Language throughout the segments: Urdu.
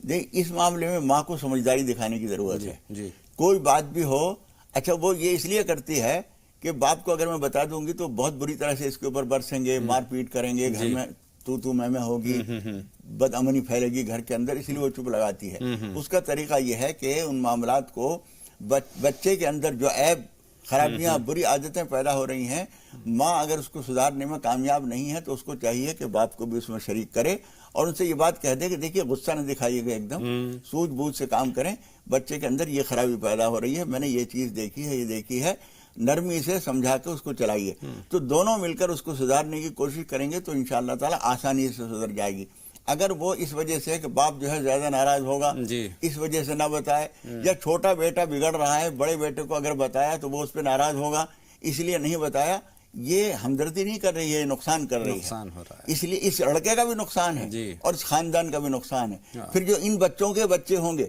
اس معاملے میں ماں کو سمجھداری دکھانے کی ضرورت ہے. کوئی بات بھی ہو, اچھا وہ یہ اس لیے کرتی ہے کہ باپ کو اگر میں بتا دوں گی تو بہت بری طرح سے اس کے اوپر برسیں گے, مار پیٹ کریں گے, گھر میں تو میں ہوگی, بد امنی پھیلے گی گھر کے اندر, اس لیے وہ چپ لگاتی ہے. اس کا طریقہ یہ ہے کہ ان معاملات کو بچے کے اندر جو عیب, خرابیاں, بری عادتیں پیدا ہو رہی ہیں, ماں اگر اس کو سدھارنے میں کامیاب نہیں ہے تو اس کو چاہیے کہ باپ کو بھی اس میں شریک کرے اور ان سے یہ بات کہہ دے کہ دیکھیے غصہ نہ دکھائیے گا, ایک دم سوجھ بوجھ سے کام کریں, بچے کے اندر یہ خرابی پیدا ہو رہی ہے, میں نے یہ چیز دیکھی ہے, یہ دیکھی ہے, نرمی سے سمجھا کے اس کو چلائیے. تو دونوں مل کر اس کو سدھارنے کی کوشش کریں گے تو انشاءاللہ تعالی آسانی سے سدھر جائے گی. اگر وہ اس وجہ سے کہ باپ جو ہے زیادہ ناراض ہوگا اس وجہ سے نہ بتائے, یا چھوٹا بیٹا بگڑ رہا ہے, بڑے بیٹے کو اگر بتایا تو وہ اس پہ ناراض ہوگا اس لیے نہیں بتایا, یہ ہمدردی نہیں کر رہی ہے, نقصان کر رہی ہے. اس لیے اس لڑکے کا بھی نقصان ہے اور اس خاندان کا بھی نقصان ہے. پھر جو ان بچوں کے بچے ہوں گے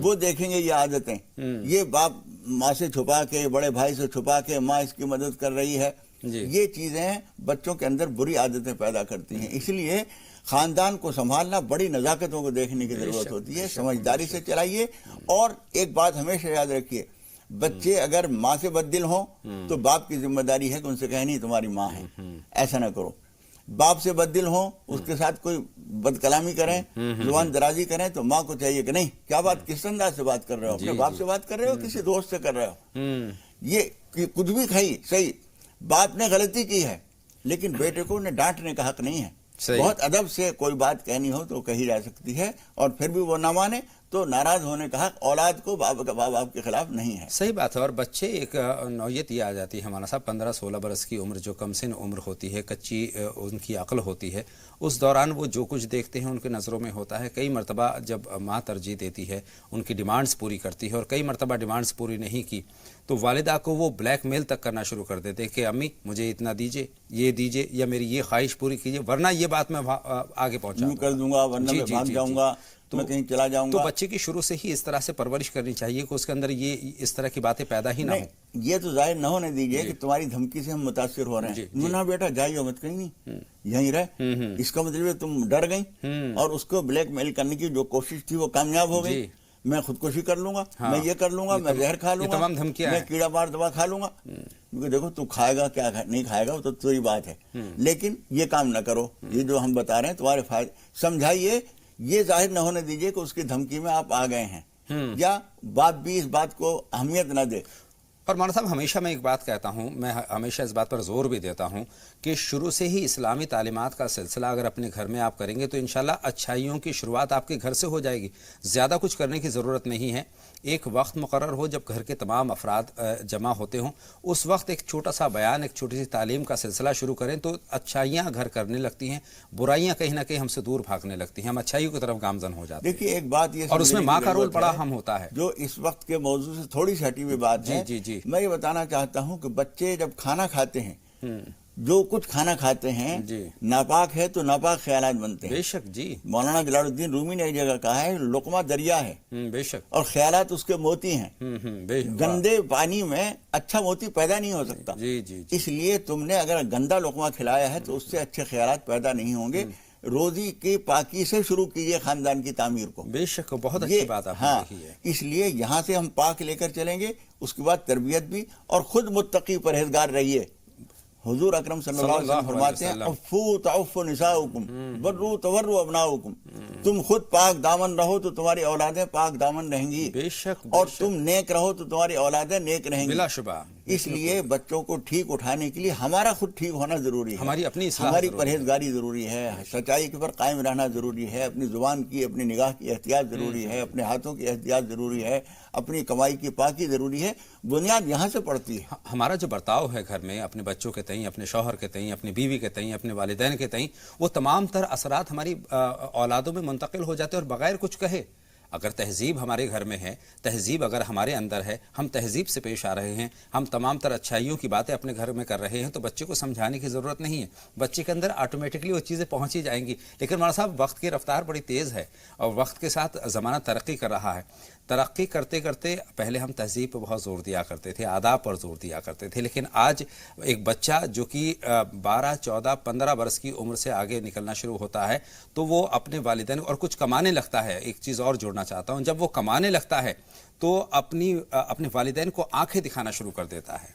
وہ دیکھیں گے یہ عادتیں, یہ باپ ماں سے چھپا کے, بڑے بھائی سے چھپا کے, ماں اس کی مدد کر رہی ہے, یہ چیزیں بچوں کے اندر بری عادتیں پیدا کرتی ہیں. اس لیے خاندان کو سنبھالنا بڑی نزاکتوں کو دیکھنے کی ضرورت ہوتی ہے. سمجھداری سے چلائیے. اور ایک بات ہمیشہ یاد رکھیے, بچے اگر ماں سے بددل ہوں تو باپ کی ذمہ داری ہے کہ ان سے کہیں نہیں تمہاری ماں ہے, ایسا نہ کرو. باپ سے بددل ہوں, اس کے ساتھ کوئی بد کلامی کریں, زبان درازی کریں, تو ماں کو چاہیے کہ نہیں, کیا بات, کس انداز سے بات کر رہے ہو, اپنے باپ سے بات کر رہے ہو, کسی دوست سے کر رہے ہو, یہ کچھ بھی کھائی صحیح, باپ نے غلطی کی ہے لیکن بیٹے کو انہیں ڈانٹنے کا حق نہیں ہے. بہت ادب سے کوئی بات کہنی ہو تو کہی جا سکتی ہے, اور پھر بھی وہ نہ مانے تو ناراض ہونے کا حق اولاد کو باپ کے خلاف نہیں ہے. صحیح بات ہے. اور بچے ایک نوعیت یہ آ جاتی ہے مولانا صاحب, 15-16 برس کی عمر, جو کم سن عمر ہوتی ہے, کچی ان کی عقل ہوتی ہے, اس دوران وہ جو کچھ دیکھتے ہیں ان کے نظروں میں ہوتا ہے. کئی مرتبہ جب ماں ترجیح دیتی ہے, ان کی ڈیمانڈز پوری کرتی ہے, اور کئی مرتبہ ڈیمانڈز پوری نہیں کی تو والدہ کو وہ بلیک میل تک کرنا شروع کر دیتے ہیں کہ امی مجھے اتنا دیجئے, یہ دیجئے, یا میری یہ خواہش پوری کیجئے, ورنہ یہ بات میں آگے پہنچا کر دوں گا, ورنہ میں بھاگ جاؤں گا, تو میں کہیں چلا جاؤں گا. تو بچے کی شروع سے ہی اس طرح سے پرورش کرنی چاہیے کہ اس کے اندر یہ اس طرح کی باتیں پیدا ہی نہ ہوں. یہ تو ظاہر نہ ہونے دیجئے کہ تمہاری دھمکی سے ہم متاثر ہو رہے ہیں. نہ بیٹا جائیے مت, کہیں نہیں, یہیں رہے. اس کا مطلب ہے تم ڈر گئی اور اس کو بلیک میل کرنے کی جو کوشش تھی وہ کامیاب ہو گئی. میں خودکشی کر لوں گا, میں یہ کر لوں گا, میں زہر کھا لوں گا, میں کیڑا مار دوا کھا لوں گا. کیونکہ دیکھو تو کھائے گا کیا نہیں کھائے گا وہ تو تیری بات ہے, لیکن یہ کام نہ کرو, یہ جو ہم بتا رہے ہیں تمہارے فائدے سمجھائیے. یہ ظاہر نہ ہونے دیجئے کہ اس کی دھمکی میں آپ آ گئے ہیں, یا باپ بھی اس بات کو اہمیت نہ دے. اور مولانا صاحب ہمیشہ میں ایک بات کہتا ہوں, میں ہمیشہ اس بات پر زور بھی دیتا ہوں کہ شروع سے ہی اسلامی تعلیمات کا سلسلہ اگر اپنے گھر میں آپ کریں گے تو انشاءاللہ اچھائیوں کی شروعات آپ کے گھر سے ہو جائے گی. زیادہ کچھ کرنے کی ضرورت نہیں ہے. ایک وقت مقرر ہو جب گھر کے تمام افراد جمع ہوتے ہوں, اس وقت ایک چھوٹا سا بیان, ایک چھوٹی سی تعلیم کا سلسلہ شروع کریں تو اچھائیاں گھر کرنے لگتی ہیں, برائیاں کہیں نہ کہیں ہم سے دور بھاگنے لگتی ہیں, ہم اچھائیوں کی طرف گامزن ہو جاتے ہیں. دیکھیے ایک بات یہ, اور اس میں ماں کا رول بڑا اہم ہوتا ہے, جو اس وقت کے موضوع سے تھوڑی سی ہٹی ہوئی بات ہے. میں یہ بتانا چاہتا ہوں کہ بچے جب کھانا کھاتے ہیں, جو کچھ کھانا کھاتے ہیں ناپاک ہے تو ناپاک خیالات بنتے ہیں. بے شک جی. مولانا جلال الدین رومی نے ایک جگہ کہا ہے لقمہ دریا ہے, بے شک, اور خیالات اس کے موتی ہیں. گندے پانی میں اچھا موتی پیدا نہیں ہو سکتا. اس لیے تم نے اگر گندا لقمہ کھلایا ہے تو اس سے اچھے خیالات پیدا نہیں ہوں گے. روزی کی پاکی سے شروع کیجیے خاندان کی تعمیر کو. بے شک, بہت اچھی بات آپ نے کہی ہے. اس لیے یہاں سے ہم پاک لے کر چلیں گے, اس کے بعد تربیت بھی, اور خود متقی پرہیزگار رہیے. حضور اکرم صلی اللہ علیہ وسلم فرماتے ہیں عفو تعف نساؤکم برو تورو ابناؤکم, تم خود پاک دامن رہو تو تمہاری اولادیں پاک دامن رہیں گی. بے شک. اور تم نیک رہو تو تمہاری اولادیں نیک رہیں گی بلا شبہ. اس لیے بچوں کو ٹھیک اٹھانے کے لیے ہمارا خود ٹھیک ہونا ضروری ہے, ہماری اپنی اصلاح, ہماری پرہیزگاری ضروری ہے, سچائی کے پر قائم رہنا ضروری ہے, اپنی زبان کی, اپنی نگاہ کی احتیاط ضروری ہے, اپنے ہاتھوں کی احتیاط ضروری ہے, اپنی کمائی کی پاکی ضروری ہے. بنیاد یہاں سے پڑتی ہے. ہمارا جو برتاؤ ہے گھر میں اپنے بچوں کے تئیں, اپنے شوہر کے تئیں, اپنی بیوی کے تئیں, اپنے والدین کے تئیں, وہ تمام تر اثرات ہماری اولادوں میں منتقل ہو جاتے ہیں, اور بغیر کچھ کہے. اگر تہذیب ہمارے گھر میں ہے, تہذیب اگر ہمارے اندر ہے, ہم تہذیب سے پیش آ رہے ہیں, ہم تمام تر اچھائیوں کی باتیں اپنے گھر میں کر رہے ہیں, تو بچے کو سمجھانے کی ضرورت نہیں ہے. بچے کے اندر آٹومیٹکلی وہ چیزیں پہنچ ہی جائیں گی. لیکن مولانا صاحب وقت کی رفتار بڑی تیز ہے, اور وقت کے ساتھ زمانہ ترقی کر رہا ہے. ترقی کرتے کرتے پہلے ہم تہذیب پر بہت زور دیا کرتے تھے، آداب پر زور دیا کرتے تھے، لیکن آج ایک بچہ جو کہ 12 14 15 برس کی عمر سے آگے نکلنا شروع ہوتا ہے تو وہ اپنے والدین اور کچھ کمانے لگتا ہے. ایک چیز اور جوڑنا چاہتا ہوں، جب وہ کمانے لگتا ہے تو اپنے والدین کو آنکھیں دکھانا شروع کر دیتا ہے،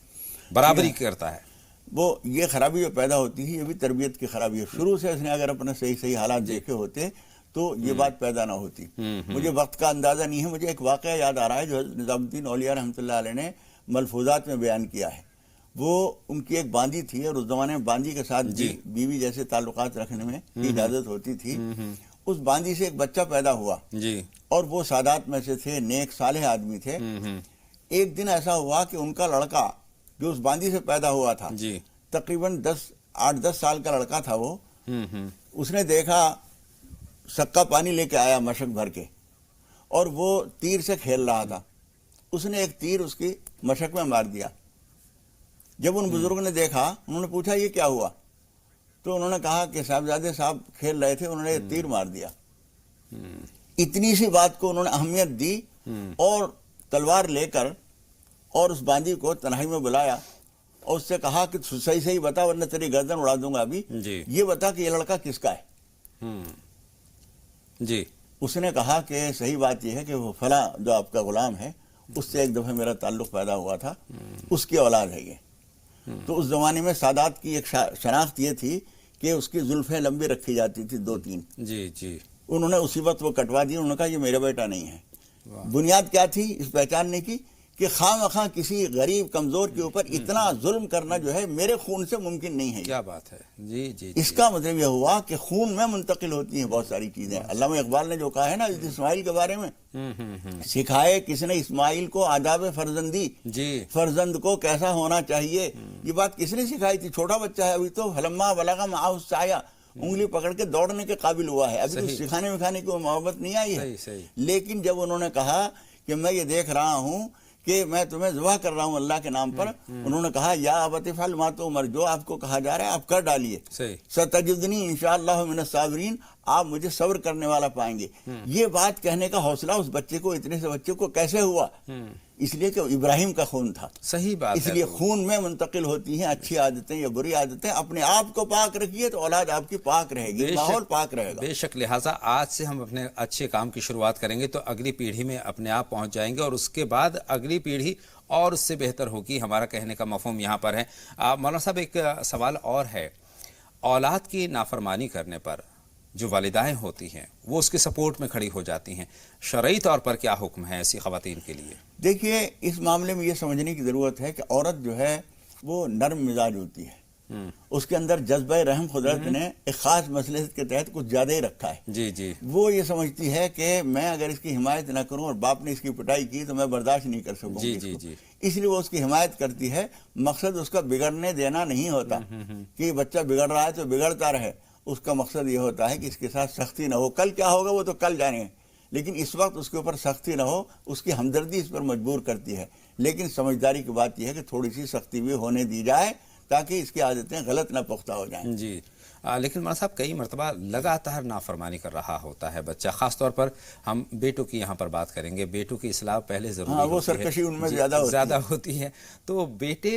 برابری کرتا ہے. وہ یہ خرابی جو پیدا ہوتی ہے یہ بھی تربیت کی خرابی ہے. شروع سے اس نے اگر اپنے صحیح حالات دیکھے ہوتے تو یہ بات پیدا نہ ہوتی. مجھے وقت کا اندازہ نہیں ہے، مجھے ایک واقعہ یاد آ رہا ہے جو نظام الدین اولیاء رحمۃ اللہ علیہ نے ملفوظات میں بیان کیا ہے. وہ ان کی ایک باندی تھی اور اس زمانے میں باندی کے ساتھ بیوی جیسے تعلقات رکھنے میں اجازت ہوتی تھی. اس باندی سے ایک بچہ پیدا ہوا اور وہ سادات میں سے تھے، نیک صالح آدمی تھے. ایک دن ایسا ہوا کہ ان کا لڑکا جو اس باندی سے پیدا ہوا تھا، تقریباً 8-10 سال کا لڑکا تھا وہ، اس نے دیکھا سکا پانی لے کے آیا مشک بھر کے اور وہ تیر سے کھیل رہا تھا. اس نے ایک تیر اس کی مشک میں مار دیا. جب ان بزرگ نے دیکھا، انہوں نے پوچھا یہ کیا ہوا؟ تو انہوں نے کہا کہ صاحبزادے صاحب کھیل رہے تھے، انہوں نے تیر مار دیا. اتنی سی بات کو انہوں نے اہمیت دی اور تلوار لے کر اور اس باندی کو تنہائی میں بلایا اور اس سے کہا کہ صحیح بتا ورنہ تیری گردن اڑا دوں گا ابھی. یہ بتا کہ یہ لڑکا کس کا ہے؟ اس نے کہا کہ صحیح بات یہ ہے کہ وہ فلاں جو آپ کا غلام ہے اس سے ایک دفعہ میرا تعلق پیدا ہوا تھا، اس کی اولاد ہے یہ. تو اس زمانے میں سادات کی ایک شناخت یہ تھی کہ اس کی زلفیں لمبی رکھی جاتی تھی 2-3. انہوں نے اسی وقت وہ کٹوا دی. انہوں نے کہا یہ میرا بیٹا نہیں ہے. بنیاد کیا تھی اس پہچاننے کی؟ کہ خواہ مخواہ کسی غریب کمزور کے اوپر اتنا ظلم کرنا جو ہے میرے خون سے ممکن نہیں ہے. کیا بات ہے. اس کا مطلب یہ ہوا کہ خون میں منتقل ہوتی ہیں بہت ساری چیزیں. علامہ اقبال نے جو کہا ہے نا اسماعیل کے بارے میں، سکھائے کس نے اسماعیل کو آداب فرزندی، فرزند کو کیسا ہونا چاہیے. یہ بات کس نے سکھائی تھی؟ چھوٹا بچہ ہے ابھی تو. فلما بلغ معہ السعی، انگلی پکڑ کے دوڑنے کے قابل ہوا ہے، ابھی تو سکھانے وکھانے کی محبت نہیں آئی ہے. لیکن جب انہوں نے کہا کہ میں یہ دیکھ رہا ہوں کہ میں تمہیں ذبح کر رہا ہوں اللہ کے نام پر، انہوں نے کہا یا ابت افعل ما تؤمر، جو آپ کو کہا جا رہا ہے آپ کر ڈالیے. ستجدنی انشاءاللہ من الصابرین، آپ مجھے صبر کرنے والا پائیں گے. یہ بات کہنے کا حوصلہ اس بچے کو، اتنے سے بچے کو کیسے ہوا؟ اس لیے کہ ابراہیم کا خون تھا. صحیح بات. اس لیے خون میں منتقل ہوتی ہیں اچھی عادتیں یا بری عادتیں. اپنے آپ کو پاک رکھیے تو اولاد آپ کی پاک رہے گی، ماحول پاک رہے گا. بے شک. لہٰذا آج سے ہم اپنے اچھے کام کی شروعات کریں گے تو اگلی پیڑھی میں اپنے آپ پہنچ جائیں گے اور اس کے بعد اگلی پیڑھی اور اس سے بہتر ہوگی. ہمارا کہنے کا مفہوم یہاں پر ہے. مولانا صاحب ایک سوال اور ہے، اولاد کی نافرمانی کرنے پر جو والدائیں ہوتی ہیں وہ اس کے سپورٹ میں کھڑی ہو جاتی ہیں، شرعی طور پر کیا حکم ہے ایسی خواتین کے لیے؟ دیکھیے اس معاملے میں یہ سمجھنے کی ضرورت ہے کہ عورت جو ہے وہ نرم مزاج ہوتی ہے. اس کے اندر جذبہ رحم قدرت نے ایک خاص مصلحت کے تحت کچھ زیادہ ہی رکھا ہے. وہ یہ سمجھتی ہے کہ میں اگر اس کی حمایت نہ کروں اور باپ نے اس کی پٹائی کی تو میں برداشت نہیں کر سکوں گی. اس لیے وہ اس کی حمایت کرتی ہے. مقصد اس کا بگڑنے دینا نہیں ہوتا کہ یہ بچہ بگڑ رہا ہے تو بگڑتا رہے. اس کا مقصد یہ ہوتا ہے کہ اس کے ساتھ سختی نہ ہو. کل کیا ہوگا وہ تو کل جانے، لیکن اس وقت اس کے اوپر سختی نہ ہو. اس کی ہمدردی اس پر مجبور کرتی ہے. لیکن سمجھداری کی بات یہ ہے کہ تھوڑی سی سختی بھی ہونے دی جائے تاکہ اس کی عادتیں غلط نہ پختہ ہو جائیں. لیکن مولانا صاحب کئی مرتبہ لگاتار نافرمانی کر رہا ہوتا ہے بچہ. خاص طور پر ہم بیٹوں کی یہاں پر بات کریں گے. بیٹوں کی اصلاح پہلے ضروری ہوتی ہے، وہ سرکشی ان میں زیادہ ہوتی ہے. تو بیٹے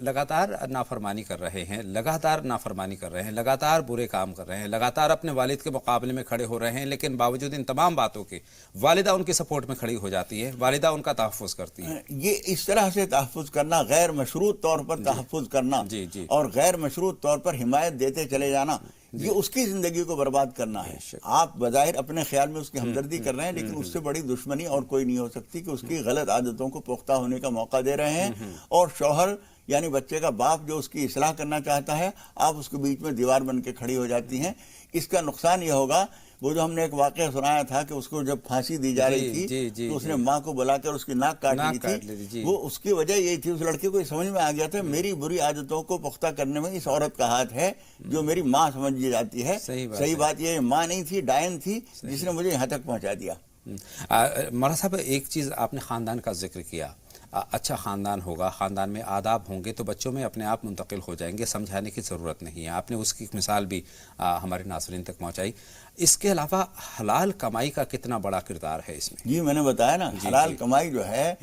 لگاتار نافرمانی کر رہے ہیں، لگاتار برے کام کر رہے ہیں، لگاتار اپنے والد کے مقابلے میں کھڑے ہو رہے ہیں، لیکن باوجود ان تمام باتوں کے والدہ ان کے سپورٹ میں کھڑی ہو جاتی ہے، والدہ ان کا تحفظ کرتی ہے. یہ اس طرح سے تحفظ کرنا، غیر مشروط طور پر تحفظ کرنا اور غیر مشروط طور پر حمایت دیتے چلے جانا، یہ اس کی زندگی کو برباد کرنا ہے. آپ بظاہر اپنے خیال میں اس کی ہمدردی کر رہے ہیں، لیکن اس سے بڑی دشمنی اور کوئی نہیں ہو سکتی کہ اس کی غلط عادتوں کو پختہ ہونے کا موقع دے رہے ہیں. اور شوہر یعنی بچے کا باپ جو اس کی اصلاح کرنا چاہتا ہے، آپ اس کے بیچ میں دیوار بن کے کھڑی ہو جاتی ہیں. اس کا نقصان یہ ہوگا، وہ جو ہم نے ایک واقعہ سنایا تھا کہ اس کو جب پھانسی دی جا رہی تھی تو اس نے ماں کو بلا کر اس کی ناک کاٹ لی تھی. وہ اس کی وجہ یہی تھی، اس لڑکے کو یہ سمجھ میں آ گیا تھا میری بری عادتوں کو پختہ کرنے میں اس عورت کا ہاتھ ہے جو میری ماں سمجھی جاتی ہے. صحیح بات یہ ماں نہیں تھی، ڈائن تھی جس نے مجھے یہاں تک پہنچا دیا. مولانا صاحب ایک چیز آپ نے خاندان کا ذکر کیا. اچھا خاندان ہوگا، خاندان میں آداب ہوں گے تو بچوں میں اپنے آپ منتقل ہو جائیں گے، سمجھانے کی ضرورت نہیں ہے۔ آپ نے اس کی مثال بھی ہمارے ناظرین تک پہنچائی۔ اس کے علاوہ حلال کمائی کا کتنا بڑا کردار ہے اس میں؟ جی میں نے بتایا نا، حلال کمائی جو ہے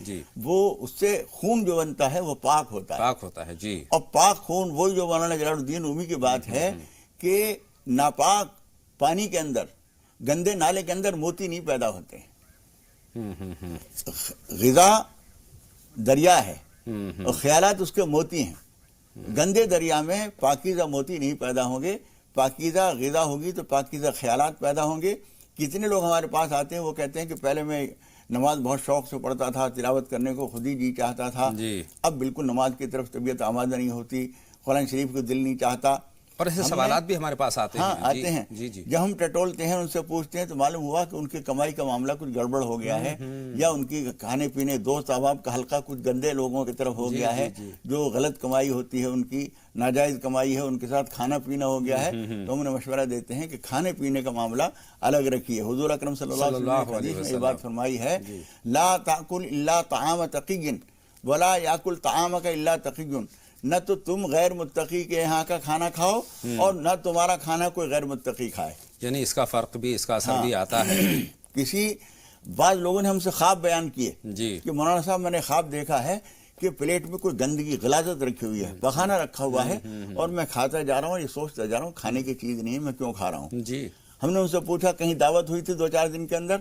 وہ اس سے خون جو بنتا ہے وہ پاک ہوتا ہے، پاک ہوتا ہے جی۔ اور پاک خون وہی جو مولانا جلال الدین رومی کی بات ہے کہ ناپاک پانی کے اندر، گندے نالے کے اندر موتی نہیں پیدا ہوتے۔ غذا دریا ہے اور خیالات اس کے موتی ہیں۔ گندے دریا میں پاکیزہ موتی نہیں پیدا ہوں گے، پاکیزہ غذا ہوگی تو پاکیزہ خیالات پیدا ہوں گے۔ کتنے لوگ ہمارے پاس آتے ہیں، وہ کہتے ہیں کہ پہلے میں نماز بہت شوق سے پڑھتا تھا، تلاوت کرنے کو خود ہی جی چاہتا تھا، اب بالکل نماز کی طرف طبیعت آمادہ نہیں ہوتی، قرآن شریف کو دل نہیں چاہتا۔ اور ایسے سوالات بھی ہمارے پاس آتے ہیں۔ ہاں آتے ہیں۔ جب ہم ٹٹولتے ہیں، ان سے پوچھتے ہیں تو معلوم ہوا کہ ان کے کمائی کا معاملہ کچھ گڑبڑ ہو گیا ہے، یا ان کی کھانے پینے دوست احباب کا حلقہ کچھ گندے لوگوں کی طرف ہو گیا ہے، جو غلط کمائی ہوتی ہے، ان کی ناجائز کمائی ہے، ان کے ساتھ کھانا پینا ہو گیا ہے۔ تو ہم انہیں مشورہ دیتے ہیں کہ کھانے پینے کا معاملہ الگ رکھیے۔ حضور اکرم صلی اللہ علیہ وسلم نے حدیث میں یہ بات فرمائی ہے، لا تاکل الا طعام تقی ولا یاکل طعامک الا تقی۔ نہ تو تم غیر متقی کے یہاں کا کھانا کھاؤ اور نہ تمہارا کھانا کوئی غیر متقی کھائے۔ یعنی اس کا فرق بھی، اس کا اثر بھی آتا ہے۔ بعض لوگوں نے ہم سے خواب بیان کیے جی کہ مولانا صاحب میں نے خواب دیکھا ہے کہ پلیٹ میں کوئی گندگی غلاظت رکھی ہوئی ہے، پخانہ رکھا ہوا ہے، اور میں کھاتا جا رہا ہوں، یہ سوچتا جا رہا ہوں کھانے کی چیز نہیں ہے، میں کیوں کھا رہا ہوں۔ جی ہم نے ان سے پوچھا کہیں دعوت ہوئی تھی 2-4 دن کے اندر؟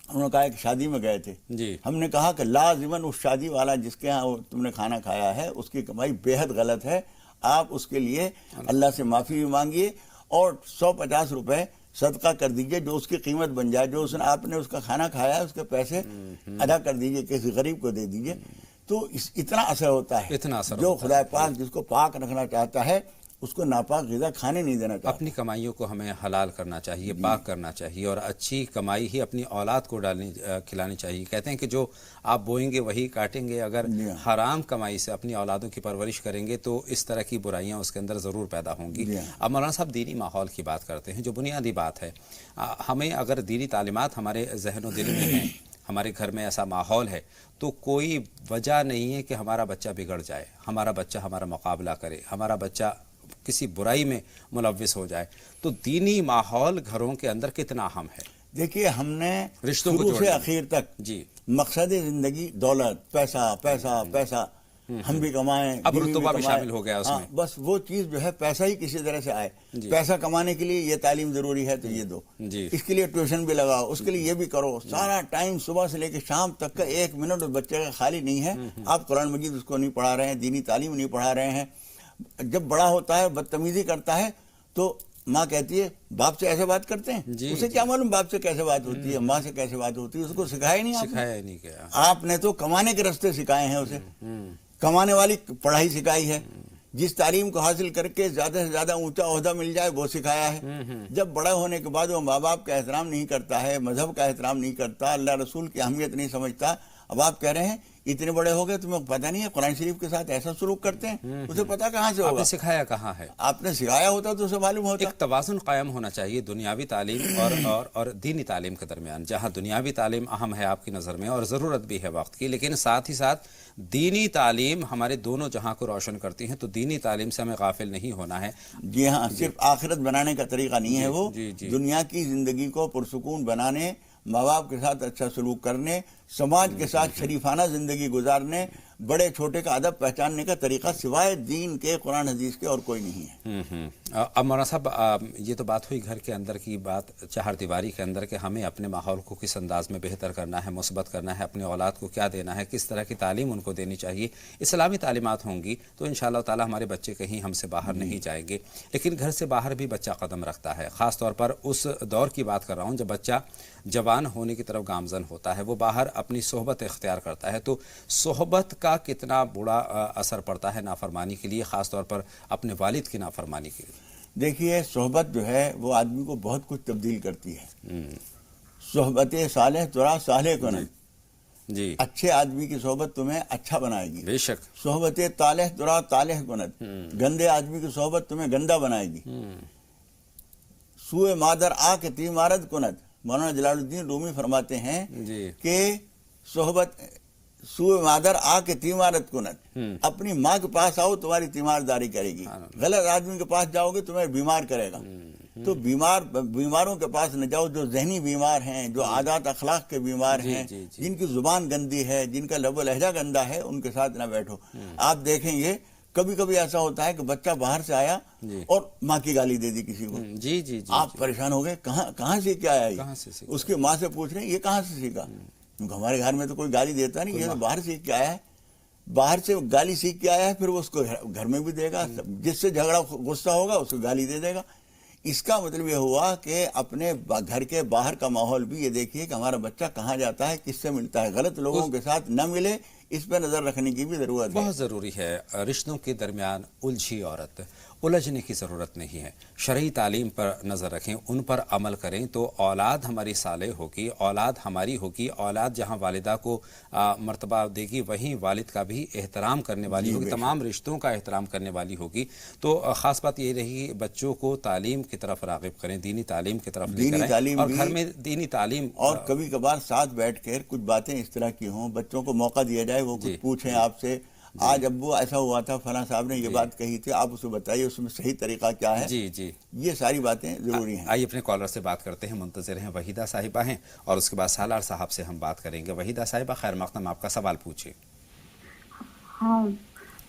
انہوں نے کہا کہ شادی میں گئے تھے۔ ہم نے کہا کہ لازماً اس شادی والا جس کے ہاں تم نے کھانا کھایا ہے اس کی کمائی بے حد غلط ہے، آپ اس کے لیے اللہ سے معافی بھی مانگیے اور 150 روپے صدقہ کر دیجئے، جو اس کی قیمت بن جائے، جو آپ نے اس کا کھانا کھایا ہے اس کے پیسے ادا کر دیجئے، کسی غریب کو دے دیجئے۔ تو اتنا اثر ہوتا ہے۔ جو خدا پاک جس کو پاک رکھنا چاہتا ہے اس کو ناپاک غذا کھانے نہیں دینا چاہتا۔ اپنی کمائیوں کو ہمیں حلال کرنا چاہیے، پاک کرنا چاہیے، اور اچھی کمائی ہی اپنی اولاد کو کھلانی چاہیے۔ کہتے ہیں کہ جو آپ بوئیں گے وہی کاٹیں گے۔ اگر حرام کمائی سے اپنی اولادوں کی پرورش کریں گے تو اس طرح کی برائیاں اس کے اندر ضرور پیدا ہوں گی۔ اب مولانا صاحب دینی ماحول کی بات کرتے ہیں، جو بنیادی بات ہے، ہمیں اگر دینی تعلیمات ہمارے ذہن و دل میں ہیں، ہمارے گھر میں ایسا ماحول ہے، تو کوئی وجہ نہیں ہے کہ ہمارا بچہ بگڑ جائے، ہمارا بچہ ہمارا مقابلہ کرے، ہمارا بچہ کسی برائی میں ملوث ہو جائے۔ تو دینی ماحول گھروں کے اندر کتنا اہم ہے؟ دیکھیے، ہم نے رشتوں کو شروع سے آخر تک مقصد زندگی دولت، پیسہ پیسہ پیسہ، ہم بھی کمائیں، اب رتبہ بھی شامل ہو گیا اس میں۔ بس وہ چیز جو ہے پیسہ ہی کسی طرح سے آئے، پیسہ کمانے کے لیے یہ تعلیم ضروری ہے تو یہ دو، اس کے لیے ٹیوشن بھی لگاؤ، اس کے لیے یہ بھی کرو۔ سارا ٹائم صبح سے لے کے شام تک کا 1 منٹ اس بچے کا خالی نہیں ہے۔ آپ قرآن مجید اس کو نہیں پڑھا رہے ہیں، دینی تعلیم نہیں پڑھا رہے ہیں۔ جب بڑا ہوتا ہے بدتمیزی کرتا ہے تو ماں کہتی ہے باپ سے ایسے بات کرتے ہیں، اسے کیا معلوم باپ سے کیسے بات ہوتی ہے، ماں سے کیسے بات ہوتی ہے، اس کو سکھایا نہیں آپ نے تو کمانے کے راستے سکھائے ہیں اسے، کمانے والی پڑھائی سکھائی ہے، جس تعلیم کو حاصل کر کے زیادہ سے زیادہ اونچا عہدہ مل جائے وہ سکھایا ہے۔ جب بڑا ہونے کے بعد وہ ماں باپ کا احترام نہیں کرتا ہے، مذہب کا احترام نہیں کرتا، اللہ رسول کی اہمیت نہیں سمجھتا، اب آپ کہہ رہے ہیں اتنے بڑے ہو گئے تمہیں پتہ نہیں ہے قرآن شریف کے ساتھ ایسا سلوک کرتے ہیں، اسے پتہ کہاں سے ہوگا؟ آپ نے سکھایا کہاں ہے؟ آپ نے سکھایا ہوتا تو اسے معلوم ہوتا۔ ایک توازن قائم ہونا چاہیے دنیاوی تعلیم اور دینی تعلیم کے درمیان، جہاں دنیاوی تعلیم اہم ہے آپ کی نظر میں اور ضرورت بھی ہے وقت کی، لیکن ساتھ ہی ساتھ دینی تعلیم ہمارے دونوں جہاں کو روشن کرتی ہیں، تو دینی تعلیم سے ہمیں غافل نہیں ہونا ہے۔ جی ہاں، صرف آخرت بنانے کا طریقہ نہیں ہے وہ، دنیا کی زندگی کو پرسکون بنانے، ماں باپ کے ساتھ اچھا سلوک کرنے، سماج کے ساتھ شریفانہ زندگی گزارنے، بڑے چھوٹے کا ادب پہچاننے کا طریقہ سوائے دین کے، قرآن حدیث کے اور کوئی نہیں ہے۔ اب مولانا صاحب یہ تو بات ہوئی گھر کے اندر کی بات، چہار دیواری کے اندر، کہ ہمیں اپنے ماحول کو کس انداز میں بہتر کرنا ہے، مثبت کرنا ہے، اپنے اولاد کو کیا دینا ہے، کس طرح کی تعلیم ان کو دینی چاہیے۔ اسلامی تعلیمات ہوں گی تو انشاءاللہ تعالی ہمارے بچے کہیں ہم سے باہر نہیں جائیں گے، لیکن گھر سے باہر بھی بچہ قدم رکھتا ہے، خاص طور پر اس دور کی بات کر رہا ہوں جب بچہ جوان ہونے کی طرف گامزن ہوتا ہے، وہ باہر اپنی صحبت اختیار کرتا ہے، تو صحبت کا کتنا بڑا اثر پڑتا ہے نافرمانی کے لیے، خاص طور پر اپنے والد کی نافرمانی کے لیے؟ دیکھیے، صحبت جو ہے وہ آدمی کو بہت کچھ تبدیل کرتی ہے۔ صحبت صالح ترا صالح کنن، جی، اچھے آدمی کی صحبت تمہیں اچھا بنائے گی۔ بے شک۔ صحبت طالح ترا طالح کنن، گندے آدمی کی صحبت تمہیں گندا بنائے گی۔ سوء مادر آ کے تیمارد کنت، مولانا جلال الدین رومی فرماتے ہیں کہ صحبت سوء مادر آ کے تیمارت کنت، اپنی ماں کے پاس آؤ تمہاری تیمارداری کرے گی، غلط آدمی کے پاس جاؤ گے تمہیں بیمار کرے گا. تو بیماروں کے پاس نہ جاؤ، جو ذہنی بیمار ہیں، جو عادات اخلاق کے بیمار ہیں، جن کی زبان گندی ہے، جن کا لب و لہجہ گندا ہے، ان کے ساتھ نہ بیٹھو. آپ دیکھیں گے کبھی کبھی ایسا ہوتا ہے کہ بچہ باہر سے آیا اور ماں کی گالی دے دی کسی کو، آپ پریشان ہو گئے، کہاں سے کیا آیا یہ؟ اس کی ماں سے پوچھ رہے ہیں یہ کہاں سے سیکھا؟ کیونکہ ہمارے گھر میں تو کوئی گالی دیتا نہیں، یہ تو باہر سیکھ کے آیا ہے، باہر سے گالی سیکھ کے آیا ہے، پھر وہ اس کو گھر میں بھی دے گا، جس سے جھگڑا غصہ ہوگا اس کو گالی دے دے گا. اس کا مطلب یہ ہوا کہ اپنے گھر کے باہر کا ماحول بھی یہ دیکھیے کہ ہمارا بچہ کہاں جاتا ہے، کس سے ملتا ہے، غلط لوگوں کے ساتھ نہ ملے، اس پہ نظر رکھنے کی بھی ضرورت ہے. بہت ضروری ہے. رشتوں کے درمیان الجھی عورت الجھنے کی ضرورت نہیں ہے. شرعی تعلیم پر نظر رکھیں، ان پر عمل کریں تو اولاد ہماری صالح ہوگی، اولاد ہماری ہوگی. اولاد جہاں والدہ کو مرتبہ دے گی وہیں والد کا بھی احترام کرنے والی ہوگی، تمام رشتوں کا احترام کرنے والی ہوگی. تو خاص بات یہ رہی بچوں کو تعلیم کی طرف راغب کریں، دینی تعلیم کی طرف لے کر آئیں، اور گھر میں دینی تعلیم، اور کبھی کبھار ساتھ بیٹھ کر کچھ باتیں اس طرح کی ہوں، بچوں کو موقع دیا جائے وہ کچھ پوچھیں آپ سے، آج ابو ایسا ہوا تھا، فلاں صاحب نے یہ بات کہی تھی، آپ اسے بتائیے اس میں صحیح طریقہ کیا ہے. یہ ساری باتیں ضروری ہیں. آئیے اپنے کالر سے بات کرتے ہیں. منتظر ہیں وحیدہ صاحبہ ہیں، اور اس کے بعد سالار صاحب سے ہم بات کریں گے. وحیدہ صاحبہ خیر مقدم، آپ کا سوال پوچھیے. ہاں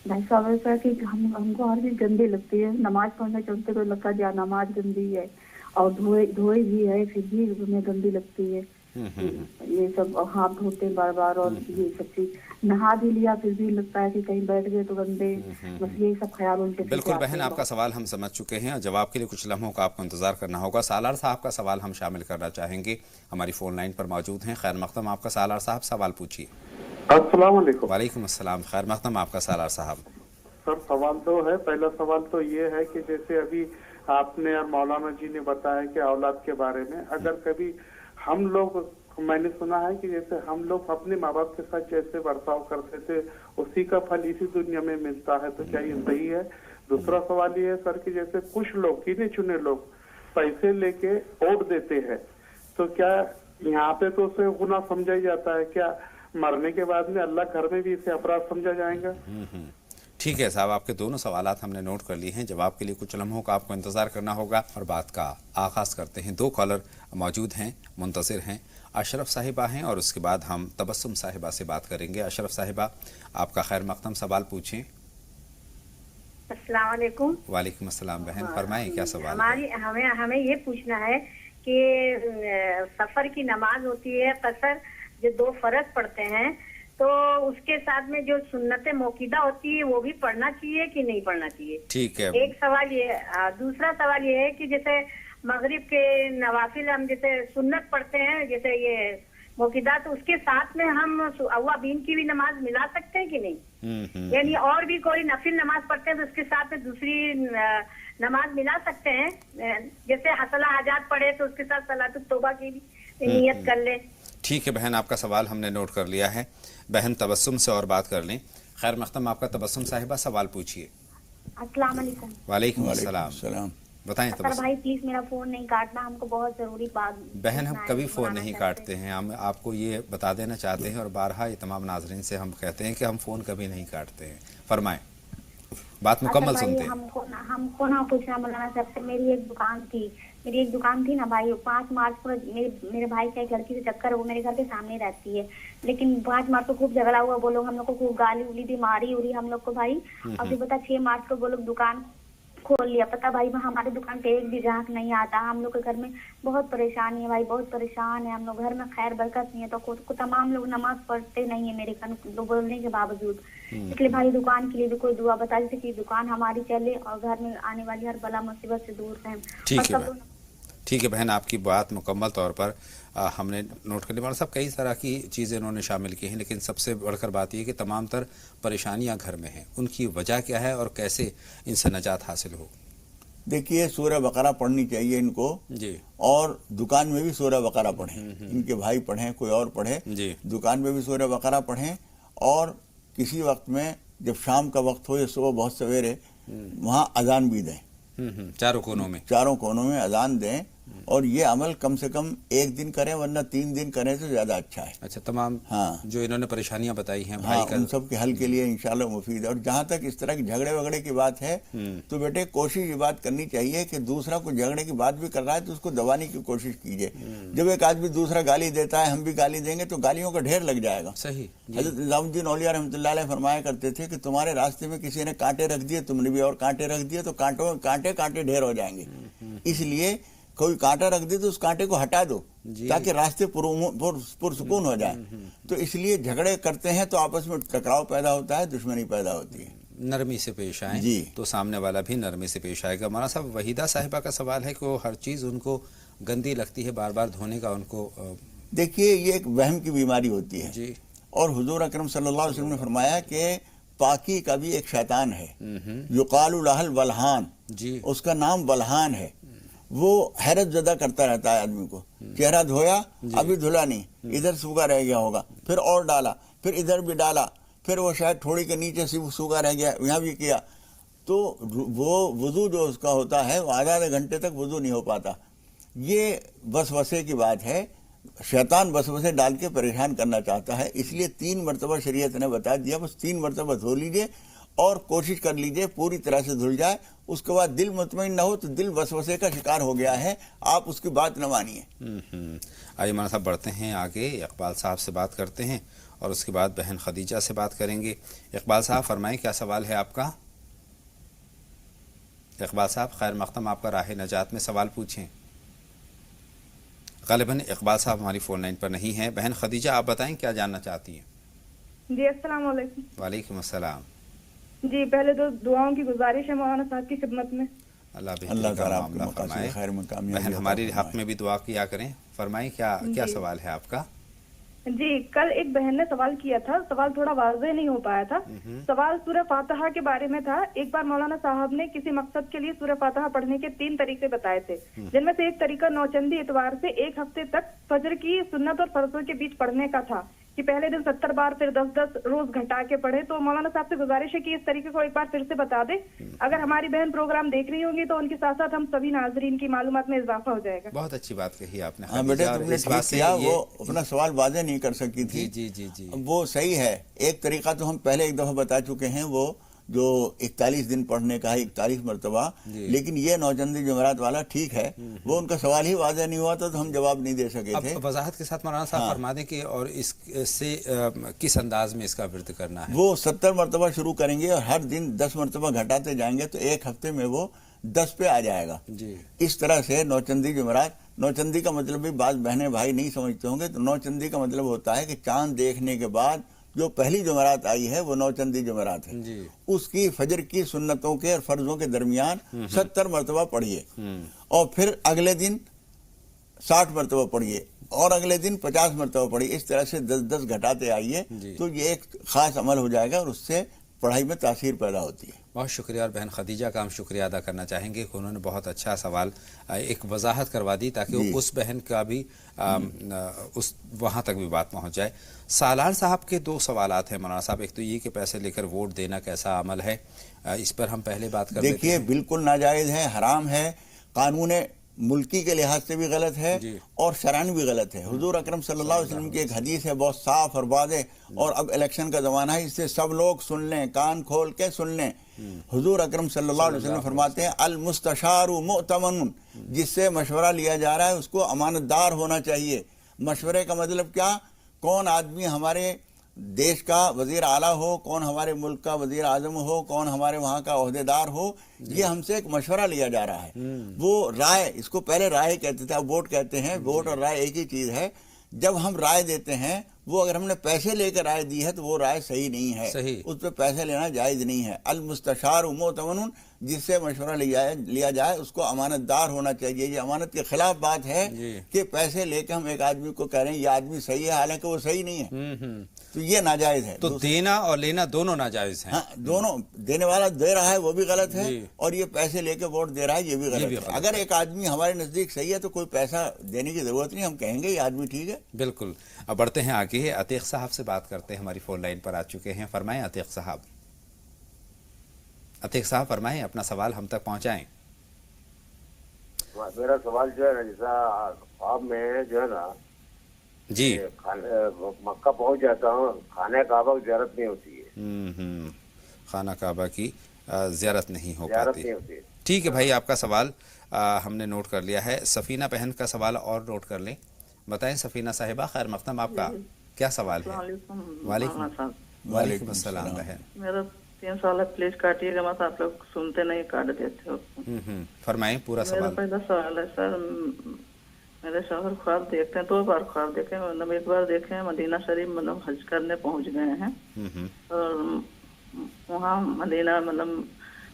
بھائی صاحب، ایسا کہ ہم کو ہر چیز گندی لگتی ہے، نماز پڑھنے چلتے تو لگتا ہے نماز گندی ہے، اور دھوئے بھی ہے پھر بھی ہمیں گندی لگتی ہے. یہ سب ہاتھ دھوتے بار بار، اور یہ سب چیز نہا بھی لیا پھر بھی لگتا ہے کہ کہیں بیٹھ گئے تو گندے، بس یہی سب خیال ان کے. بالکل بہن، آپ کا سوال ہم سمجھ چکے ہیں، اور جواب کے لیے کچھ لمحوں کا آپ کو انتظار کرنا ہوگا. سالار صاحب کا سوال ہم شامل کرنا چاہیں گے، ہماری فون لائن پر موجود ہیں. خیر مقدم، آپ کا سالار صاحب سوال پوچھیے. السلام علیکم. وعلیکم السلام. خیر مقدم، آپ کا سالار صاحب. سر سوال تو ہے، پہلا سوال تو یہ ہے کہ جیسے ابھی آپ نے اور مولانا جی نے بتایا کہ اولاد کے بارے میں، اگر کبھی ہم لوگ، میں نے سنا ہے کہ جیسے ہم لوگ اپنے ماں باپ کے ساتھ جیسے برتاؤ کرتے تھے اسی کا پھل اسی دنیا میں ملتا ہے، تو کیا یہ صحیح ہے؟ دوسرا سوال یہ ہے سر کہ جیسے کچھ لوگ، گنے چنے لوگ پیسے لے کے ووٹ دیتے ہیں، تو کیا یہاں پہ تو اسے گناہ سمجھا ہی جاتا ہے؟ کیا مرنے کے بعد میں اللہ گھر میں بھی اسے اپرادھ سمجھا جائیں گا؟ ٹھیک ہے صاحب، آپ کے دونوں سوالات ہم نے نوٹ کر لیے ہیں. جواب کے لیے کچھ لمحوں کا آپ کو انتظار کرنا ہوگا، اور بات کا آغاز کرتے ہیں. 2 کالر موجود ہیں، منتظر ہیں. اشرف صاحبہ ہیں، اور اس کے بعد ہم تبسم صاحبہ سے بات کریں گے. اشرف صاحبہ، آپ کا خیر مقدم سوال پوچھیں. السلام علیکم. وعلیکم السلام بہن، فرمائیں کیا سوال ہے؟ ہمیں یہ پوچھنا ہے کہ سفر کی نماز ہوتی ہے قصر، جو 2 فرض پڑھتے ہیں، تو اس کے ساتھ میں جو سنت موقدہ ہوتی ہے وہ بھی پڑھنا چاہیے کہ نہیں پڑھنا چاہیے؟ ٹھیک ہے. ایک سوال یہ. دوسرا سوال یہ ہے کہ جیسے مغرب کے نوافل ہم جیسے سنت پڑھتے ہیں، جیسے یہ موقدہ، تو اس کے ساتھ میں ہم اوابین کی بھی نماز ملا سکتے ہیں کہ نہیں؟ یعنی اور بھی کوئی نفل نماز پڑھتے ہیں تو اس کے ساتھ میں دوسری نماز ملا سکتے ہیں، جیسے حصلہ حاجات پڑھے تو اس کے ساتھ صلاۃ التوبہ کی بھی نیت کر لیں. ٹھیک ہے بہن، آپ کا سوال ہم نے نوٹ کر لیا ہے. بہن تبسم سے اور بات کر لیں. خیر مقدم، آپ کا تبسم صاحبہ سوال پوچھیے. السلام علیکم. وعلیکم السلام. بتائیں تبسم. بھائی پلیز میرا فون نہیں کاٹنا، ہم کو بہت ضروری بات. بہن ہم کبھی فون نہیں کاٹتے ہیں، ہم آپ کو یہ بتا دینا چاہتے ہیں، اور بارہا یہ تمام ناظرین سے ہم کہتے ہیں کہ ہم فون کبھی نہیں کاٹتے ہیں. فرمائیں، بات مکمل سنتے ہیں. ہم کو نہ پوچھنا مولانا صاحب سے. میری ایک دکان تھی نا بھائی، 5 مارچ کو میرے بھائی کا ایک لڑکی سے چکر، وہ میرے گھر کے سامنے رہتی ہے، لیکن 5 مارچ کو خوب جھگڑا ہوا، وہ لوگ ہم لوگ کو خوب گالی ولی دی، ماری اڑی ہم لوگ کو بھائی. اور پھر پتا 6 مارچ کو وہ لوگ دکان کھول لیا. پتا بھائی ہمارے دکان پہ ایک بھی گراہک نہیں آتا. ہم لوگ کے گھر میں بہت پریشانی ہے بھائی، بہت پریشان ہے ہم لوگ. گھر میں خیر برکت نہیں ہے، تو تمام لوگ نماز پڑھتے نہیں ہے میرے گھر بولنے کے باوجود. اس لیے بھائی دکان کے لیے بھی کوئی دعا بتا دیتے کہ دکان ہماری چلے اور گھر میں آنے والی ہر بلا مصیبت سے دور رہیں. ٹھیک ہے بہن، آپ کی بات مکمل طور پر ہم نے نوٹ کر لی. مولانا صاحب کئی طرح کی چیزیں انہوں نے شامل کی ہیں، لیکن سب سے بڑھ کر بات یہ ہے کہ تمام تر پریشانیاں گھر میں ہیں، ان کی وجہ کیا ہے اور کیسے ان سے نجات حاصل ہو؟ دیکھیے سورہ بقرہ پڑھنی چاہیے ان کو جی، اور دکان میں بھی سورہ بقرہ پڑھیں. ان کے بھائی پڑھیں، کوئی اور پڑھے جی، دکان میں بھی سورہ بقرہ پڑھیں. اور کسی وقت میں جب شام کا وقت ہو یا صبح بہت سویرے، وہاں اذان بھی دیں. چاروں کونوں میں اذان دیں. اور یہ عمل کم سے کم 1 دن کریں ورنہ 3 دن کریں تو زیادہ اچھا ہے. اچھا تمام جو انہوں نے پریشانیاں بتائی ہیں ہاں ان سب کے حل کے لیے انشاءاللہ مفید ہے. اور جہاں تک اس طرح کے جھگڑے وگڑے کی بات ہے تو بیٹے کوشش یہ بات کرنی چاہیے کہ دوسرا کو جھگڑے کی بات بھی کر رہا ہے تو اس کو دبانے کی کوشش کیجیے. جب ایک آدمی دوسرا گالی دیتا ہے ہم بھی گالی دیں گے تو گالیوں کا ڈھیر لگ جائے گا. صحیح. حضرت نظام الدین اولیاء رحمۃ اللہ علیہ فرمایا کرتے تھے کہ تمہارے راستے میں کسی نے کانٹے رکھ دیے تم نے بھی اور کانٹے رکھ دیے تو کانٹے کانٹے ڈھیر ہو جائیں گے. اس لیے کوئی کانٹا رکھ دے تو اس کانٹے کو ہٹا دو تاکہ راستے پرسکون ہو جائے. تو اس لیے جھگڑے کرتے ہیں تو آپس میں ٹکراؤ پیدا ہوتا ہے, دشمنی پیدا ہوتی ہے. نرمی سے پیش آئیں جی تو سامنے والا بھی نرمی سے پیش آئے گا. مولانا صاحب وحیدہ صاحبہ کا سوال ہے کہ وہ ہر چیز ان کو گندی لگتی ہے, بار بار دھونے کا ان کو دیکھیے یہ ایک وہم کی بیماری ہوتی ہے. جی اور حضور اکرم صلی اللہ علیہ وسلم نے فرمایا کہ پاکی کا بھی ایک شیطان ہے, یقال لہ الولہان, جی اس کا نام ولہان ہے. وہ حیرت زدہ کرتا رہتا ہے آدمی کو. چہرہ دھویا ابھی دھلا نہیں, ادھر سوکھا رہ گیا ہوگا, پھر اور ڈالا, پھر ادھر بھی ڈالا, پھر وہ شاید تھوڑی کے نیچے سے سوکھا رہ گیا, یہاں بھی کیا. تو وہ وضو جو اس کا ہوتا ہے وہ آدھے گھنٹے تک وضو نہیں ہو پاتا. یہ وسوسے کی بات ہے, شیطان وسوسے ڈال کے پریشان کرنا چاہتا ہے. اس لیے 3 مرتبہ شریعت نے بتا دیا, بس 3 مرتبہ دھو لیجئے اور کوشش کر لیجئے پوری طرح سے دھل جائے. اس کے بعد دل مطمئن نہ ہو تو دل وسوسے کا شکار ہو گیا ہے, آپ اس کی بات نہ مانیے. آئیے مولانا صاحب بڑھتے ہیں آگے, اقبال صاحب سے بات کرتے ہیں اور اس کے بعد بہن خدیجہ سے بات کریں گے. اقبال صاحب فرمائیں کیا سوال ہے آپ کا؟ اقبال صاحب خیر مقدم, آپ کا راہ نجات میں سوال پوچھیں. غالباً اقبال صاحب ہماری فون لائن پر نہیں ہیں. بہن خدیجہ آپ بتائیں کیا جاننا چاہتی ہیں؟ جی السلام علیکم. وعلیکم السلام. جی پہلے تو دعاؤں کی گزارش ہے مولانا صاحب کی خدمت میں. اللہ تعالیٰ آپ کے مقاصد خیر میں کامیابی بہن ہماری حق میں بھی دعا کیا کریں. فرمائیں کیا سوال ہے آپ کا؟ جی کل ایک بہن نے سوال کیا تھا, سوال تھوڑا واضح نہیں ہو پایا تھا. سوال سورہ فاتحہ کے بارے میں تھا. ایک بار مولانا صاحب نے کسی مقصد کے لیے سورہ فاتحہ پڑھنے کے 3 طریقے بتائے تھے, جن میں سے ایک طریقہ نوچندی اتوار سے 1 ہفتے تک فجر کی سنت اور فرضوں کے بیچ پڑھنے کا تھا کہ پہلے دن 70 بار پھر 10 روز گھٹا کے پڑھے. تو مولانا صاحب سے گزارش ہے کہ اس طریقے کو ایک بار پھر سے بتا دیں. اگر ہماری بہن پروگرام دیکھ رہی ہوں گی تو ان کے ساتھ ساتھ ہم سبھی ناظرین کی معلومات میں اضافہ ہو جائے گا. بہت اچھی بات کہی آپ نے. ہاں بیٹے تم نے ٹھیک کیا, وہ اپنا سوال واضح نہیں کر سکی تھی. جی جی جی وہ صحیح ہے. ایک طریقہ تو ہم پہلے ایک دفعہ بتا چکے ہیں, وہ جو 41 دن پڑھنے کا ہے 41 مرتبہ, لیکن یہ نوچندی جمعرات والا ٹھیک ہے. وہ ان کا سوال ہی واضح نہیں ہوا تو ہم جواب نہیں دے سکے تھے. وضاحت کے ساتھ مولانا صاحب فرما دیں کہ اور اس سے کس انداز میں اس کا ورد کرنا ہے. وہ 70 مرتبہ شروع کریں گے اور ہر دن 10 مرتبہ گھٹاتے جائیں گے تو 1 ہفتے میں وہ 10 پہ آ جائے گا. اس طرح سے نوچندی جمعرات, نوچندی کا مطلب بھی بعض بہنیں بھائی نہیں سمجھتے ہوں گے, تو نوچندی کا مطلب ہوتا ہے کہ چاند دیکھنے کے بعد جو پہلی جمعرات آئی ہے وہ نوچندی جمعرات ہے. اس کی فجر کی سنتوں کے اور فرضوں کے درمیان 70 مرتبہ پڑھیے, اور پھر اگلے دن 60 مرتبہ پڑھیے, اور اگلے دن 50 مرتبہ پڑھیے. اس طرح سے 10 گھٹاتے آئیے تو یہ ایک خاص عمل ہو جائے گا اور اس سے پڑھائی میں تاثیر پیدا ہوتی ہے. بہت شکریہ. اور بہن خدیجہ کا ہم شکریہ ادا کرنا چاہیں گے کہ انہوں نے بہت اچھا سوال ایک وضاحت کروا دی تاکہ اس بہن کا بھی وہاں تک بھی بات پہنچ جائے. سالار صاحب کے 2 سوالات ہیں مولانا صاحب. ایک تو یہ کہ پیسے لے کر ووٹ دینا کیسا عمل ہے, اس پر ہم پہلے بات کر لیتے ہیں. دیکھیے بالکل ناجائز ہے, حرام ہے, قانون ملکی کے لحاظ سے بھی غلط ہے اور شرعاً بھی غلط ہے. حضور اکرم صلی اللہ علیہ وسلم کی ایک حدیث ہے بہت صاف اور واضح, اور اب الیکشن کا زمانہ ہے, اس سے سب لوگ سن لیں, کان کھول کے سن لیں. حضور اکرم صلی اللہ علیہ وسلم فرماتے ہیں المستشار مؤتمن, جس سے مشورہ لیا جا رہا ہے اس کو امانت دار ہونا چاہیے. مشورے کا مطلب کیا, کون آدمی ہمارے دیش کا وزیر اعلیٰ ہو, کون ہمارے ملک کا وزیر اعظم ہو, کون ہمارے وہاں کا عہدیدار ہو, یہ ہم سے ایک مشورہ لیا جا رہا ہے. وہ رائے, اس کو پہلے رائے کہتے تھے, اب ووٹ کہتے ہیں. ووٹ اور رائے ایک ہی چیز ہے. جب ہم رائے دیتے ہیں, وہ اگر ہم نے پیسے لے کر رائے دی ہے تو وہ رائے صحیح نہیں ہے, اس پہ پیسے لینا جائز نہیں ہے. المستشار مؤتمن, جس سے مشورہ لیا جائے اس کو امانت دار ہونا چاہیے. یہ امانت کے خلاف بات ہے کہ پیسے لے کے ہم ایک آدمی کو کہہ رہے ہیں یہ آدمی صحیح ہے, حالانکہ وہ صحیح نہیں ہے, تو یہ ناجائز ہے. تو دینا اور لینا دونوں ناجائز ہیں. ہاں دونوں, دینے والا دے رہا ہے وہ بھی غلط ہے, اور یہ پیسے لے کے ووٹ دے رہا ہے یہ بھی غلط ہے. اگر ایک آدمی ہمارے نزدیک صحیح ہے تو کوئی پیسہ دینے کی ضرورت نہیں, ہم کہیں گے یہ آدمی ٹھیک ہے. بالکل. اب بڑھتے ہیں آگے, عتیق صاحب سے بات کرتے ہیں, ہماری فون لائن پر آ چکے ہیں. فرمائیں عتیق صاحب. عتیق صاحب فرمائیں, اپنا سوال ہم تک پہنچائیں. میرا سوال جو ہے نا، جیسا خواب میں جو ہے نا جی مکہ پہنچ جاتا ہوں، خانہ کعبہ کی زیارت نہیں ہوتی ہے. خانہ کعبہ کی زیارت نہیں ہو زیارت پاتی. نہیں ہوتی ہے. ٹھیک ہے بھائی، آپ کا سوال ہم نے نوٹ کر لیا ہے. سفینہ بہن کا سوال اور نوٹ کر لیں. بتائیں سفینہ صاحبہ، خیر مقدم، آپ کا کیا سوال ہے؟ وعلیکم السلام بہن. میرا 3 سال ہے، پلیز کاٹیے گا، آپ لوگ سنتے نہیں، کاٹ دیتے ہو. فرمائیں پورا میرا سوال. پہلا سوال ہے سر، میرے شوہر خواب دیکھتے ہیں، 2 بار خواب دیکھے. مطلب ایک بار دیکھے مدینہ شریف، مطلب حج کرنے پہنچ گئے ہیں اور وہاں مدینہ مطلب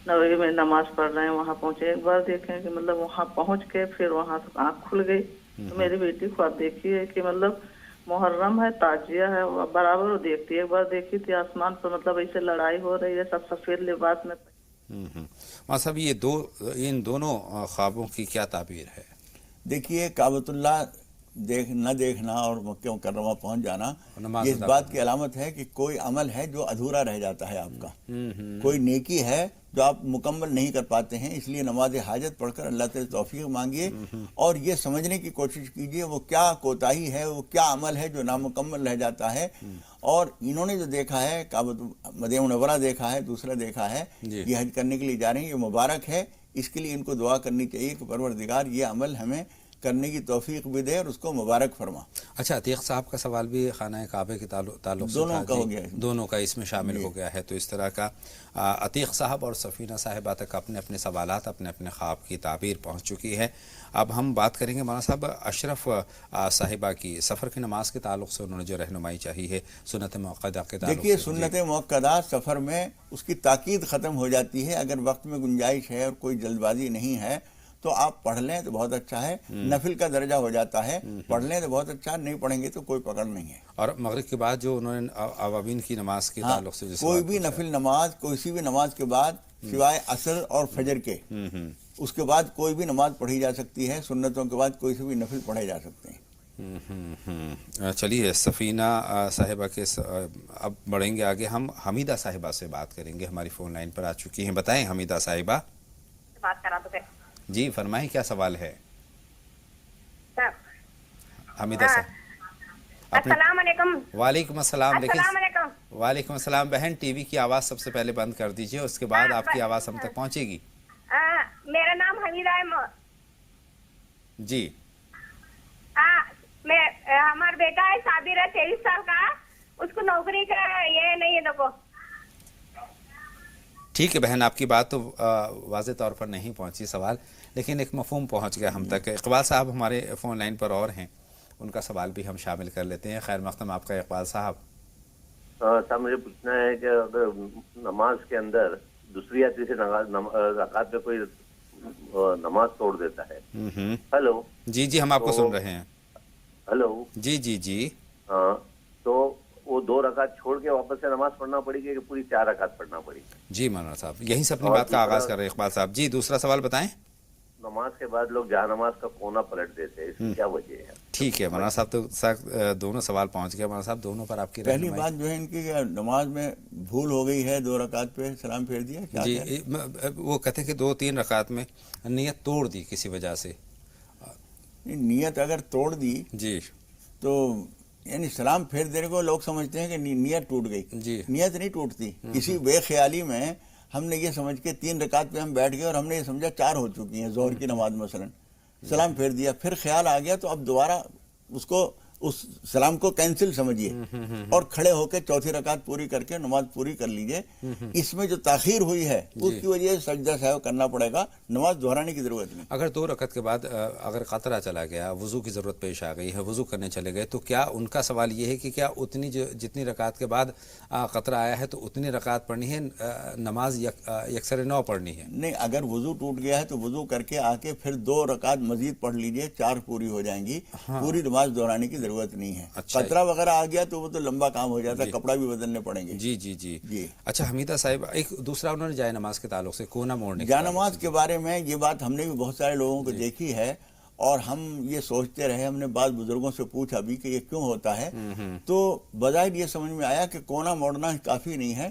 نبوی میں نماز پڑھ رہے ہیں، وہاں پہنچے. ایک بار دیکھیں کہ مطلب وہاں پہنچ کے پھر وہاں آنکھ کھل گئی. تو میری بیٹی خواب دیکھی ہے کہ مطلب محرم ہے، تعزیہ ہے، برابر وہ دیکھتی ہے. ایک بار دیکھی تھی آسمان پر، مطلب ایسے لڑائی ہو رہی ہے، سب سفید لباس میں. صاحب ان دونوں خوابوں کی کیا تعبیر ہے؟ دیکھیے، کعبۃ اللہ نہ دیکھنا اور مکہ مکرمہ پہنچ جانا یہ اس بات کی علامت ہے کہ کوئی عمل ہے جو ادھورا رہ جاتا ہے آپ کا. کوئی نیکی ہے جو آپ مکمل نہیں کر پاتے ہیں. اس لیے نماز حاجت پڑھ کر اللہ تعالی توفیق مانگیے اور یہ سمجھنے کی کوشش کیجیے وہ کیا کوتاہی ہے، وہ کیا عمل ہے جو نامکمل رہ جاتا ہے. اور انہوں نے جو دیکھا ہے، مدینہ منورہ دیکھا ہے، دوسرا دیکھا ہے، یہ حج کرنے کے لیے جا رہے ہیں، یہ مبارک ہے. اس کے لیے ان کو دعا کرنی چاہیے کہ پروردگار یہ عمل ہمیں کرنے کی توفیق بھی دے اور اس کو مبارک فرما. اچھا، عتیق صاحب کا سوال بھی خانہ کعبے کے تعلق سے دونوں کا ہو گیا، دونوں کا اس میں شامل ہو گیا ہے. تو اس طرح کا عتیق صاحب اور سفینہ صاحبہ تک اپنے اپنے سوالات، اپنے اپنے خواب کی تعبیر پہنچ چکی ہے. اب ہم بات کریں گے مولانا صاحب اشرف صاحبہ کی. سفر کی نماز کے تعلق سے انہوں نے جو رہنمائی چاہی ہے سنت موقدہ کے تعلق سے. دیکھیے، سنت موقدہ سفر میں اس کی تاکید ختم ہو جاتی ہے. اگر وقت میں گنجائش ہے اور کوئی جلد بازی نہیں ہے تو آپ پڑھ لیں تو بہت اچھا ہے. نفل کا درجہ ہو جاتا ہے، پڑھ لیں تو بہت اچھا، نہیں پڑھیں گے تو کوئی پکڑ نہیں ہے. اور مغرب کے بعد جو انہوں نے عوابین کی نماز کے تعلق سے کوئی بھی نفل نماز، کوئی بھی نماز کے بعد سوائے عصر اور فجر کے، اس کے بعد کوئی بھی نماز پڑھی جا سکتی ہے. سنتوں کے بعد کوئی سے بھی نفل پڑھے جا سکتے ہیں. چلیے، سفینہ صاحبہ کے اب بڑھیں گے آگے. ہم حمیدہ صاحبہ سے بات کریں گے، ہماری فون لائن پر آ چکی ہیں. بتائیں حمیدہ صاحبہ. بات کرا تو جی فرمائیں، کیا سوال ہے حمیدہ صاحب؟ السلام علیکم. وعلیکم السلام. السلام علیکم. وعلیکم السلام. بہن ٹی وی کی آواز سب سے پہلے بند کر دیجئے، اس کے بعد آپ کی آواز ہم تک پہنچے گی. میرا نام حمیدہ ہے. جی. ہمارا بیٹا ہے، صابر ہے، 23 سال کا. اس کو نوکری کا یہ نہیں ہے. دیکھو ٹھیک ہے بہن، آپ کی بات تو واضح طور پر نہیں پہنچی سوال، لیکن ایک مفہوم پہنچ گیا ہم تک. اقبال صاحب ہمارے فون لائن پر اور ہیں، ان کا سوال بھی ہم شامل کر لیتے ہیں. خیر مقدم آپ کا اقبال صاحب. صاحب مجھے پوچھنا ہے کہ اگر نماز کے اندر دوسری یا تیسری رکعت میں کوئی نماز توڑ دیتا ہے. ہلو. جی ہم آپ کو سن رہے ہیں. ہلو. جی. ہاں، تو وہ 2 رکعت چھوڑ کے واپس سے نماز پڑھنا پڑے گی کہ پوری 4 رکعت پڑھنا پڑے گی؟ جی مولانا صاحب، یہیں سے اپنی بات کا آغاز کر رہے ہیں اقبال صاحب. جی دوسرا سوال بتائیں. نماز کے بعد لوگ جہاں نماز کا کونا پلٹ دیتے ہیں، اس کی کیا وجہ ہے؟ ٹھیک ہے مولانا صاحب، تو دونوں سوال پہنچ گیا مولانا صاحب، دونوں پر آپ کی پہلی بات جو ہے ان کی نماز میں بھول ہو گئی ہے، 2 رکعت پہ سلام پھیر دیا. جی، وہ کہتے ہیں کہ 2-3 رکعت میں نیت توڑ دی کسی وجہ سے. نیت اگر توڑ دی جی تو یعنی سلام پھیر دینے کو لوگ سمجھتے ہیں کہ نیت ٹوٹ گئی. جی، نیت نہیں ٹوٹتی. کسی بے خیالی میں ہم نے یہ سمجھ کے 3 رکعت پہ ہم بیٹھ گئے اور ہم نے یہ سمجھا 4 ہو چکی ہیں ظہر کی نماز مثلا، سلام پھیر دیا، پھر خیال آ گیا تو اب دوبارہ اس سلام کو کینسل سمجھیے اور کھڑے ہو کے 4تھی رکعت پوری کر کے نماز پوری کر لیجئے. اس میں جو تاخیر ہوئی ہے اس کی وجہ سے سجدہ سہو کرنا پڑے گا، نماز دہرانے کی ضرورت نہیں. اگر 2 رکعت کے بعد اگر قطرہ چلا گیا، وضو کی ضرورت پیش آ گئی ہے، وضو کرنے چلے گئے، تو کیا ان کا سوال یہ ہے کہ کیا جتنی رکعت کے بعد قطرہ آیا ہے تو اتنی رکعت پڑھنی ہے، نماز یکسر 9 پڑھنی ہے؟ نہیں، اگر وضو ٹوٹ گیا ہے تو وضو کر کے آ کے پھر 2 رکعت مزید پڑھ لیجئے، 4 پوری ہو جائیں گی. پوری نماز دہرانے کی ضرورت نہیں ہے. قطرہ وغیرہ آ گیا تو وہ تو لمبا کام ہو جاتا ہے، کپڑا بھی بدلنے پڑیں گے. جی. اچھا حمیدہ صاحب، ایک دوسرا انہوں نے جائے نماز کے تعلق سے کونا موڑنے جائے نماز کے بارے میں یہ بات ہم نے بھی بہت سارے لوگوں کو دیکھی ہے اور ہم یہ سوچتے رہے. ہم نے بعض بزرگوں سے پوچھا بھی کہ یہ کیوں ہوتا ہے، تو بظاہر یہ سمجھ میں آیا کہ کونا موڑنا کافی نہیں ہے.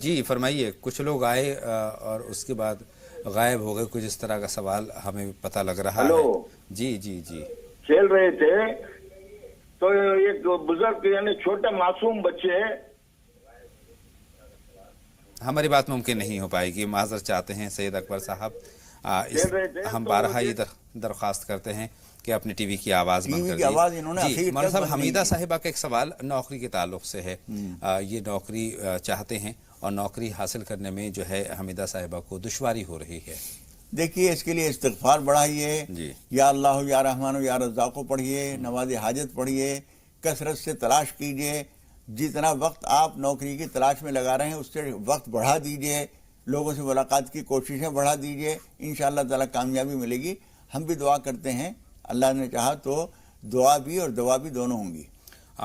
جی فرمائیے. کچھ لوگ آئے اور اس کے بعد غائب ہو گئے, کچھ اس طرح کا سوال ہمیں پتہ لگ رہا ہے. جی جی جی. کھیل رہے تھے تو ایک بزرگ یعنی چھوٹے معصوم بچے. ہماری بات ممکن نہیں ہو پائے گی, معذرت چاہتے ہیں سید اکبر صاحب. ہم بارہا یہ درخواست کرتے ہیں کہ اپنے ٹی وی کی آواز بند کر دیں. جی مولانا صاحب, حمیدہ صاحبہ کا ایک سوال نوکری کے تعلق سے ہے. یہ نوکری چاہتے ہیں اور نوکری حاصل کرنے میں جو ہے حمیدہ صاحبہ کو دشواری ہو رہی ہے. دیکھیے اس کے لیے استغفار بڑھائیے, یا اللہ یا رحمان یا رزاق پڑھیے, نماز حاجت پڑھیے, کثرت سے تلاش کیجیے. جتنا وقت آپ نوکری کی تلاش میں لگا رہے ہیں اس سے وقت بڑھا دیجیے, لوگوں سے ملاقات کی کوششیں بڑھا دیجیے, انشاءاللہ تعالی کامیابی ملے گی. ہم بھی دعا کرتے ہیں, اللہ نے چاہا تو دعا بھی اور دوا بھی دونوں ہوں گی.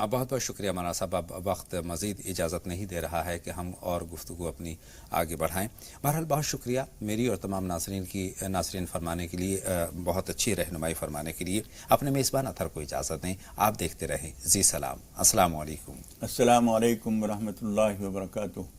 بہت بہت شکریہ مولانا صاحب. اب وقت مزید اجازت نہیں دے رہا ہے کہ ہم اور گفتگو اپنی آگے بڑھائیں. بہرحال بہت شکریہ میری اور تمام ناظرین فرمانے کے لیے, بہت اچھی رہنمائی فرمانے کے لیے. اپنے میزبان اطہر کو اجازت دیں, آپ دیکھتے رہیں زی سلام. السلام علیکم. السلام علیکم ورحمۃ اللہ وبرکاتہ.